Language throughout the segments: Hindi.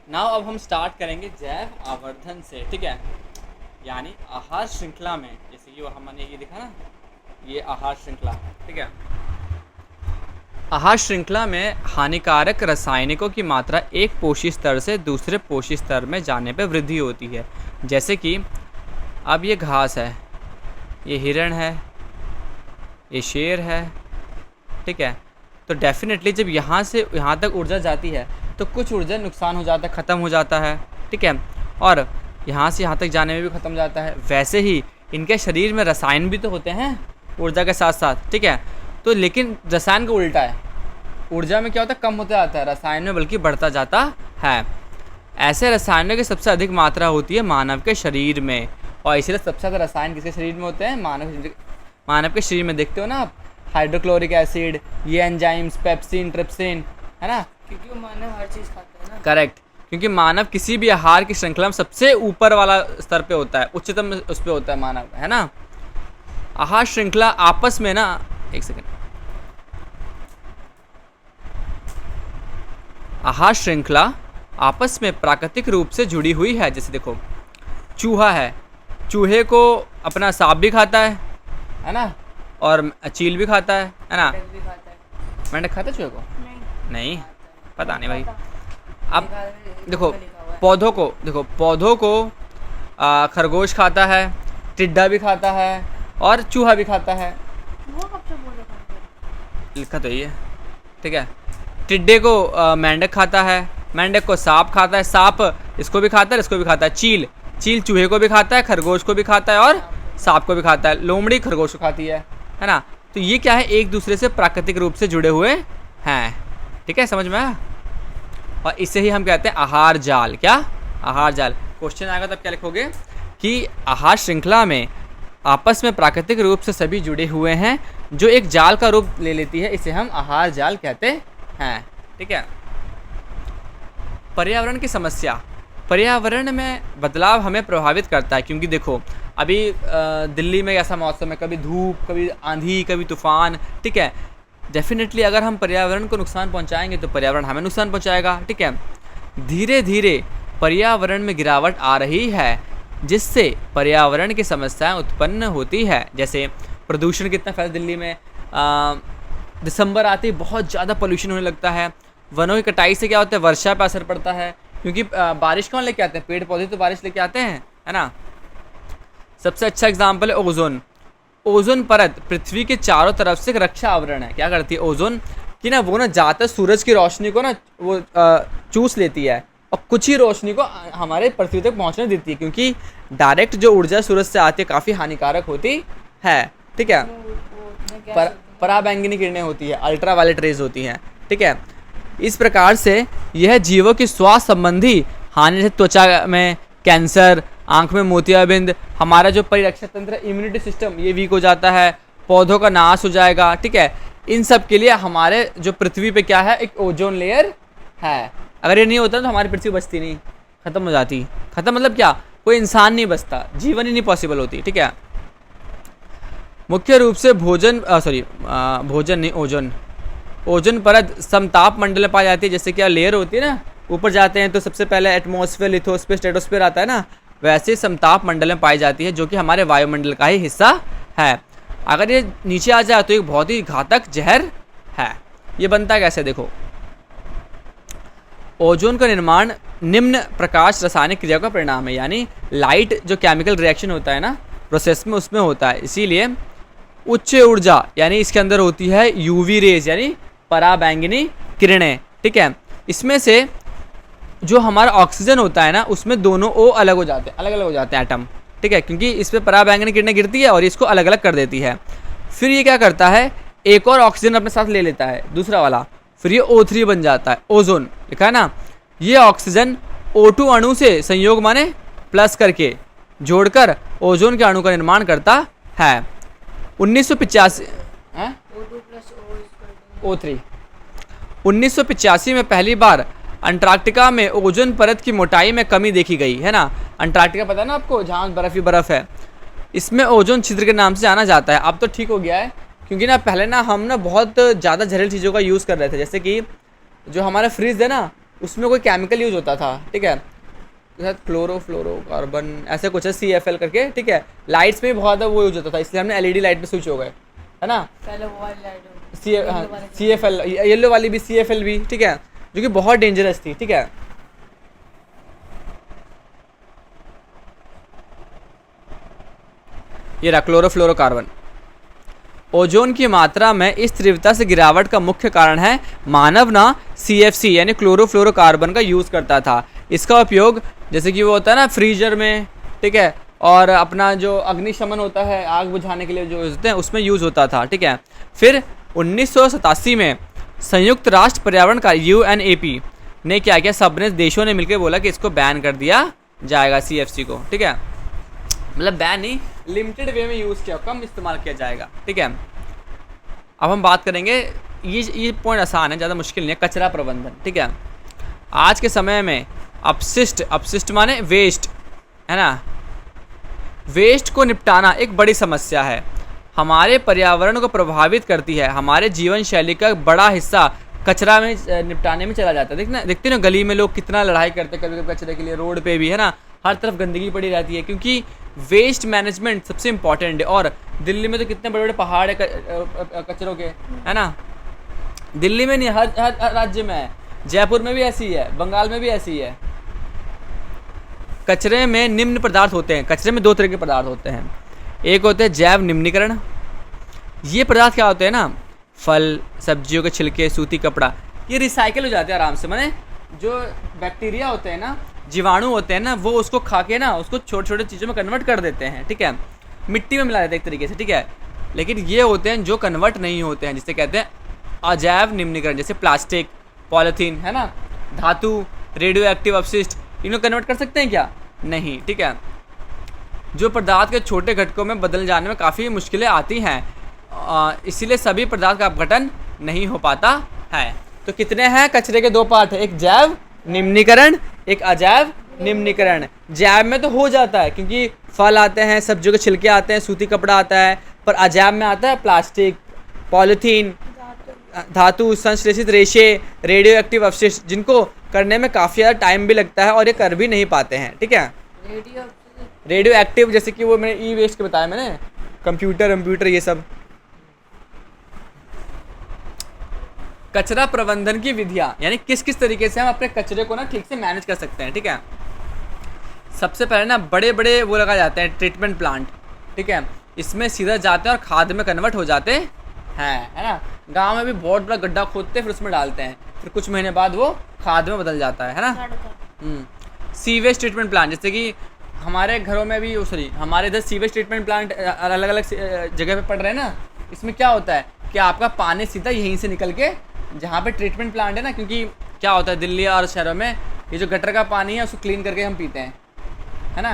नाउ अब हम स्टार्ट करेंगे जैव आवर्धन से, ठीक है। यानी आहार श्रृंखला में, जैसे कि हमने ये देखा ना, ये आहार श्रृंखला, ठीक है। आहार श्रृंखला में हानिकारक रासायनिकों की मात्रा एक पोषी स्तर से दूसरे पोषी स्तर में जाने पर वृद्धि होती है। जैसे कि अब ये घास है, ये हिरण है, ये शेर है, ठीक है। तो डेफिनेटली जब यहाँ से यहाँ तक ऊर्जा जाती है तो कुछ ऊर्जा नुकसान हो जाता है, ख़त्म हो जाता है, ठीक है। और यहाँ से यहाँ तक जाने में भी ख़त्म हो जाता है। वैसे ही इनके शरीर में रसायन भी तो होते हैं ऊर्जा के साथ साथ, ठीक है। तो लेकिन रसायन का उल्टा है, ऊर्जा में क्या होता है, कम होता जाता है, रसायन में बल्कि बढ़ता जाता है। ऐसे रसायनों की सबसे अधिक मात्रा होती है मानव के शरीर में, और इसलिए सबसे ज़्यादा रसायन किसके शरीर में होते हैं, मानव के शरीर में। देखते हो ना आप, हाइड्रोक्लोरिक एसिड, ये एंजाइम्स, पेप्सिन, ट्रिप्सिन, है ना, क्योंकि वो मानव हर चीज़ खाता है ना। करेक्ट, क्योंकि मानव किसी भी आहार की श्रृंखला में सबसे ऊपर वाला स्तर पे होता है, उच्चतम उस पे होता है मानव, है ना। आहार श्रृंखला आपस में ना, एक सेकेंड, आहार श्रृंखला आपस में प्राकृतिक रूप से जुड़ी हुई है। जैसे देखो, चूहा है, चूहे को अपना सांप भी खाता है ना, और चील भी खाता है ना। मेंढक भी खाता है। मेंढक खाता है चूहे को? नहीं, पता नहीं भाई। अब देखो देखो पौधों को खरगोश खाता है, टिड्डा भी खाता है और चूहा भी खाता है। वो कब से बोले खाते हैं? लिखा तो ये है, ठीक है। टिड्डे को मेंढक खाता है, मेंढक को सांप खाता है, सांप इसको भी खाता है, इसको भी खाता है। चील चूहे को भी खाता है, खरगोश को भी खाता है और सांप को भी खाता है। लोमड़ी खरगोश को खाती है ना। तो ये क्या है, एक दूसरे से प्राकृतिक रूप से जुड़े हुए हैं, ठीक है, समझ में आया। और इसे ही हम कहते हैं आहार जाल। क्या? आहार जाल। क्वेश्चन आएगा तब क्या लिखोगे कि आहार श्रृंखला में आपस में प्राकृतिक रूप से सभी जुड़े हुए हैं जो एक जाल का रूप ले लेती है, इसे हम आहार जाल कहते हैं, ठीक है। पर्यावरण की समस्या। पर्यावरण में बदलाव हमें प्रभावित करता है, क्योंकि देखो अभी दिल्ली में ऐसा मौसम है, कभी धूप, कभी आंधी, कभी तूफान, ठीक है। डेफिनेटली अगर हम पर्यावरण को नुकसान पहुंचाएंगे तो पर्यावरण हमें नुकसान पहुंचाएगा, ठीक है। धीरे धीरे पर्यावरण में गिरावट आ रही है, जिससे पर्यावरण की समस्याएं उत्पन्न होती है। जैसे प्रदूषण कितना फैला दिल्ली में, दिसंबर आते ही बहुत ज़्यादा पोल्यूशन होने लगता है। वनों की कटाई से क्या होता है, वर्षा पर असर पड़ता है, क्योंकि बारिश कौन लेके आते हैं, पेड़ पौधे तो बारिश लेके आते हैं, है ना। सबसे अच्छा एग्जाम्पल है ओजोन। ओजोन परत पृथ्वी के चारों तरफ से एक रक्षा आवरण है। क्या करती है ओजोन कि ना, वो ना ज़्यादातर सूरज की रोशनी को ना वो चूस लेती है और कुछ ही रोशनी को हमारे पृथ्वी तक पहुंचने देती है, क्योंकि डायरेक्ट जो ऊर्जा सूरज से आती है काफ़ी हानिकारक होती है, ठीक है। पराबैंगनी किरणें होती है, अल्ट्रा वायलेट रेज होती हैं, ठीक है। इस प्रकार से यह जीवों की स्वास्थ्य संबंधी हानि से त्वचा में कैंसर, आंख में मोतियाबिंद, हमारा जो परिरक्षा तंत्र, इम्यूनिटी सिस्टम, ये वीक हो जाता है, पौधों का नाश हो जाएगा, ठीक है। इन सब के लिए हमारे जो पृथ्वी पे क्या है, एक ओजोन लेयर है। अगर ये नहीं होता तो हमारी पृथ्वी बचती नहीं, ख़त्म हो जाती। ख़त्म मतलब क्या, कोई इंसान नहीं बचता, जीवन ही नहीं पॉसिबल होती, ठीक है। मुख्य रूप से ओजोन परत समताप मंडल में पाई जाती है। जैसे क्या लेयर होती है ना, ऊपर जाते हैं तो सबसे पहले एटमॉस्फेयर, लिथोस्फेयर, स्ट्रेटोस्फेयर आता है ना, वैसे समताप मंडल में पाई जाती है, जो कि हमारे वायुमंडल का ही हिस्सा है। अगर ये नीचे आ जाए तो एक बहुत ही घातक जहर है। ये बनता कैसे, देखो। ओजोन का निर्माण निम्न प्रकाश रासायनिक क्रिया का परिणाम है, यानी लाइट जो केमिकल रिएक्शन होता है ना प्रोसेस में, उसमें होता है। इसीलिए उच्च ऊर्जा यानी इसके अंदर होती है यूवी रेज यानी पराबैंगनी किरणें, ठीक है। इसमें से जो हमारा ऑक्सीजन होता है ना, उसमें दोनों ओ अलग हो जाते हैं, अलग अलग हो जाते हैं एटम, ठीक है, क्योंकि इस पर पराबैंगनी किरणें गिरती है और इसको अलग अलग कर देती है। फिर ये क्या करता है, एक और ऑक्सीजन अपने साथ ले लेता है, दूसरा वाला, फिर ये O3 बन जाता है, ओजोन लिखा है ना। ये ऑक्सीजन O2 अणु से संयोग माने प्लस करके जोड़कर ओजोन के अणु का निर्माण करता है। 1985 O3 1985 में पहली बार अंटार्कटिका में ओजोन परत की मोटाई में कमी देखी गई, है ना। अंटार्कटिका पता है ना आपको, जहाँ बर्फ़ ही बर्फ़ है। इसमें ओजोन छिद्र के नाम से जाना जाता है। अब तो ठीक हो गया है, क्योंकि ना पहले ना हम ना बहुत ज़्यादा जहरीली चीज़ों का यूज़ कर रहे थे। जैसे कि जो हमारा फ्रिज है ना, उसमें कोई केमिकल यूज होता था, ठीक है, क्लोरोफ्लोरोकार्बन ऐसे कुछ है, CFL करके, ठीक है। लाइट्स में भी बहुत ज़्यादा वो यूज होता था, इसलिए हमने LED लाइट पे स्विच हो गए, है ना। पहले वो वाली लाइट हो CFL, येलो वाली भी, CFL भी, ठीक है, जो कि बहुत डेंजरस थी, ठीक है। ये रहा क्लोरोफ्लोरोकार्बन। ओजोन की मात्रा में इस तीव्रता से गिरावट का मुख्य कारण है मानव ना CFC यानी क्लोरोफ्लोरोकार्बन का यूज़ करता था। इसका उपयोग जैसे कि वो होता है ना फ्रीजर में, ठीक है, और अपना जो अग्निशमन होता है आग बुझाने के लिए जो होते हैं उसमें यूज़ होता था, ठीक है। फिर 1987 में संयुक्त राष्ट्र पर्यावरण का UNEP ने क्या किया, सबने देशों ने मिलकर बोला कि इसको बैन कर दिया जाएगा CFC को, ठीक है। मतलब बैन नहीं, लिमिटेड वे में यूज़ किया, कम इस्तेमाल किया जाएगा, ठीक है। अब हम बात करेंगे, ये पॉइंट आसान है, ज़्यादा मुश्किल नहीं है, कचरा प्रबंधन, ठीक है। आज के समय में अपशिष्ट माने वेस्ट, है ना, वेस्ट को निपटाना एक बड़ी समस्या है, हमारे पर्यावरण को प्रभावित करती है, हमारे जीवन शैली का बड़ा हिस्सा कचरा में निपटाने में चला जाता है। देखते ना गली में लोग कितना लड़ाई करते हैं कभी कभी कचरे के लिए, रोड पे भी, है ना, हर तरफ गंदगी पड़ी रहती है, क्योंकि वेस्ट मैनेजमेंट सबसे इम्पॉर्टेंट है। और दिल्ली में तो कितने बड़े बड़े पहाड़ है कचरों के, है ना, दिल्ली में नहीं, हर राज्य में है, जयपुर में भी ऐसी है, बंगाल में भी ऐसी है। कचरे में निम्न पदार्थ होते हैं, कचरे में दो तरह के पदार्थ होते हैं, एक होते हैं जैव निम्नीकरण, ये पदार्थ क्या होते हैं ना, फल सब्जियों के छिलके, सूती कपड़ा, ये रिसाइकिल हो जाते हैं आराम से, माने जो बैक्टीरिया होते हैं ना, जीवाणु होते हैं ना, वो उसको खा के ना उसको छोटे छोटे चीज़ों में कन्वर्ट कर देते हैं, ठीक है, मिट्टी में मिला देते हैं एक तरीके से, ठीक है। लेकिन ये होते हैं जो कन्वर्ट नहीं होते हैं, जिसे कहते हैं अजैव निम्नीकरण, जैसे प्लास्टिक, पॉलीथीन, है ना, धातु, रेडियो एक्टिव अपशिष्ट, इनको कन्वर्ट कर सकते हैं क्या, नहीं, ठीक है। जो पदार्थ के छोटे घटकों में बदल जाने में काफ़ी मुश्किलें आती हैं, इसीलिए सभी पदार्थ का अपघटन नहीं हो पाता है। तो कितने हैं कचरे के, दो पार्ट है, एक जैव निम्नीकरण, एक अजैव निम्नीकरण। जैव में तो हो जाता है क्योंकि फल आते हैं, सब्जियों के छिलके आते हैं, सूती कपड़ा आता है, पर अजैव में आता है प्लास्टिक, पॉलीथीन, धातु, संश्लेषित रेशे, रेडियो एक्टिव अपशिष्ट, जिनको करने में काफ़ी ज़्यादा टाइम भी लगता है और ये कर भी नहीं पाते हैं, ठीक है। रेडियो एक्टिव जैसे कि वो मैंने ई वेस्ट के बताया, मैंने कंप्यूटर ये सब। कचरा प्रबंधन की विधियाँ, यानी किस किस तरीके से हम अपने कचरे को ना ठीक से मैनेज कर सकते हैं, ठीक है। सबसे पहले ना बड़े बड़े वो लगाए जाते हैं ट्रीटमेंट प्लांट, ठीक है, इसमें सीधा जाते हैं और खाद में कन्वर्ट हो जाते हैं, है ना। गांव में भी बहुत बड़ा गड्ढा खोदते हैं, फिर उसमें डालते हैं, फिर कुछ महीने बाद वो खाद में बदल जाता है ना। सीवेज ट्रीटमेंट प्लांट, जैसे कि हमारे घरों में भी, सॉरी हमारे इधर सीवेज ट्रीटमेंट प्लांट अलग अलग जगह पे पड़ रहे हैं ना। इसमें क्या होता है कि आपका पानी सीधा यहीं से निकल के जहाँ पे ट्रीटमेंट प्लांट है ना, क्योंकि क्या होता है दिल्ली और शहरों में ये जो गटर का पानी है उसको क्लीन करके हम पीते हैं, है ना।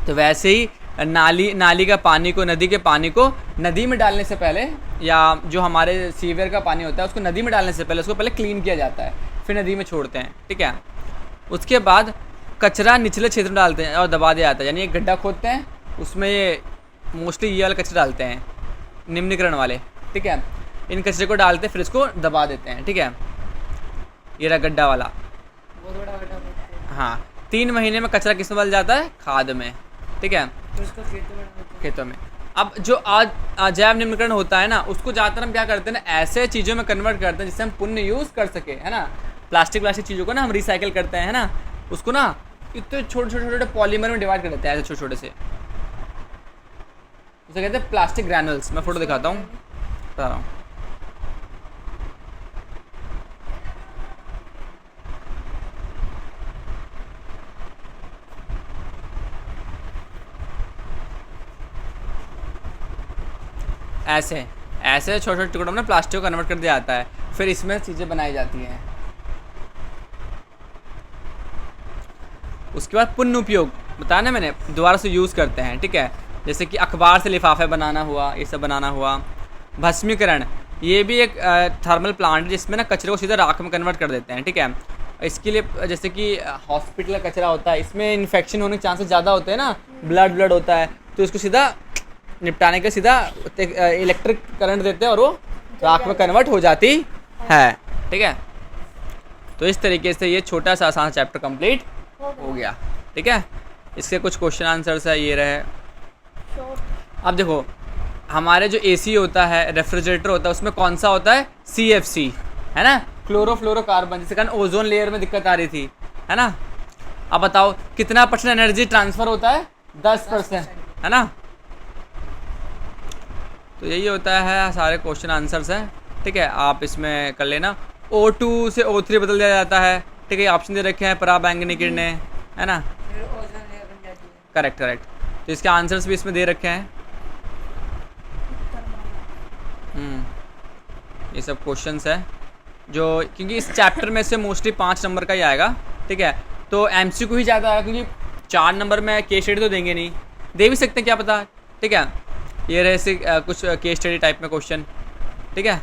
तो वैसे ही नाली का पानी को, नदी के पानी को नदी में डालने से पहले, या जो हमारे सीवर का पानी होता है उसको नदी में डालने से पहले उसको पहले क्लीन किया जाता है, फिर नदी में छोड़ते हैं, ठीक है। उसके बाद कचरा निचले क्षेत्र में डालते हैं और दबा दिया जाता है, यानी एक गड्ढा खोदते हैं, उसमें ये मोस्टली ये वाला कचरा डालते हैं, निम्नीकरण वाले, ठीक है। इन कचरे को डालते हैं, फिर इसको दबा देते हैं, ठीक है। ये रहा गड्ढा वाला, बहुत बड़ा गड्ढा खोदते हैं। हाँ, 3 महीने में कचरा किस में बदल जाता है, खाद में, ठीक है, फिर उसको खेतों में। अब जो अजैव निम्नीकरण होता है ना, उसको ज़्यादातर हम क्या करते हैं ना, ऐसे चीज़ों में कन्वर्ट करते हैं जिससे हम पुनः यूज़ कर सके, है ना। प्लास्टिक चीज़ों को ना हम रिसाइकिल करते हैं, है ना, उसको ना इतने छोटे छोटे पॉलीमर में डिवाइड कर देते हैं, ऐसे छोटे छोटे से, उसे कहते हैं प्लास्टिक ग्रैनुल्स। मैं फोटो दिखाता हूँ, बता रहा हूँ। ऐसे छोटे छोटे टुकड़ों में प्लास्टिक को कन्वर्ट कर दिया जाता है, फिर इसमें चीज़ें बनाई जाती हैं। उसके बाद पुनः उपयोग बताया ना मैंने, दोबारा से यूज़ करते हैं, ठीक है। जैसे कि अखबार से लिफाफे बनाना हुआ, ये सब बनाना हुआ। भस्मीकरण, ये भी एक थर्मल प्लांट है जिसमें ना कचरे को सीधा राख में कन्वर्ट कर देते हैं, ठीक है। इसके लिए जैसे कि हॉस्पिटल का कचरा होता है, इसमें इन्फेक्शन होने के चांसेस ज़्यादा होते हैं ना, ब्लड होता है, तो इसको सीधा निपटाने के सीधा इलेक्ट्रिक करंट देते हैं और वो राख में कन्वर्ट हो जाती है, ठीक है। तो इस तरीके से ये छोटा सा आसान चैप्टर कंप्लीट हो गया। ठीक है, इसके कुछ क्वेश्चन आंसर्स है, ये रहे। अब देखो हमारे जो एसी होता है, रेफ्रिजरेटर होता है, उसमें कौन सा होता है, CFC, है ना, क्लोरोफ्लोरोकार्बन, जिसके कारण ओजोन लेयर में दिक्कत आ रही थी, है ना। अब बताओ कितना % एनर्जी ट्रांसफ़र होता है, 10%, है ना। तो यही होता है, सारे क्वेश्चन आंसर्स हैं। ठीक है, आप इसमें कर लेना। O2 से O3 बदल दिया जाता है। ठीक है, ऑप्शन दे रखे हैं, पराबैंगनी किरणें, है ना। फिर ओजोन लेयर बन जाती है। Correct correct. तो इसके आंसर्स भी इसमें दे रखे हैं। ये सब क्वेश्चंस है जो, क्योंकि इस चैप्टर में से मोस्टली 5 नंबर का ही आएगा। ठीक है, तो MCQ ही ज़्यादा आएगा, क्योंकि 4 नंबर में केस स्टडी तो देंगे नहीं, दे भी सकते हैं, क्या पता। ठीक है, ये रहे से कुछ केस स्टडी टाइप में क्वेश्चन। ठीक है,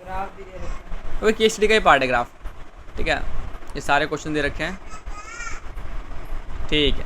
ग्राफ भी दे रखा है। वो केस स्टडी का ही पार्ट है ग्राफ। ठीक है, ये सारे क्वेश्चन दे रखे हैं। ठीक है।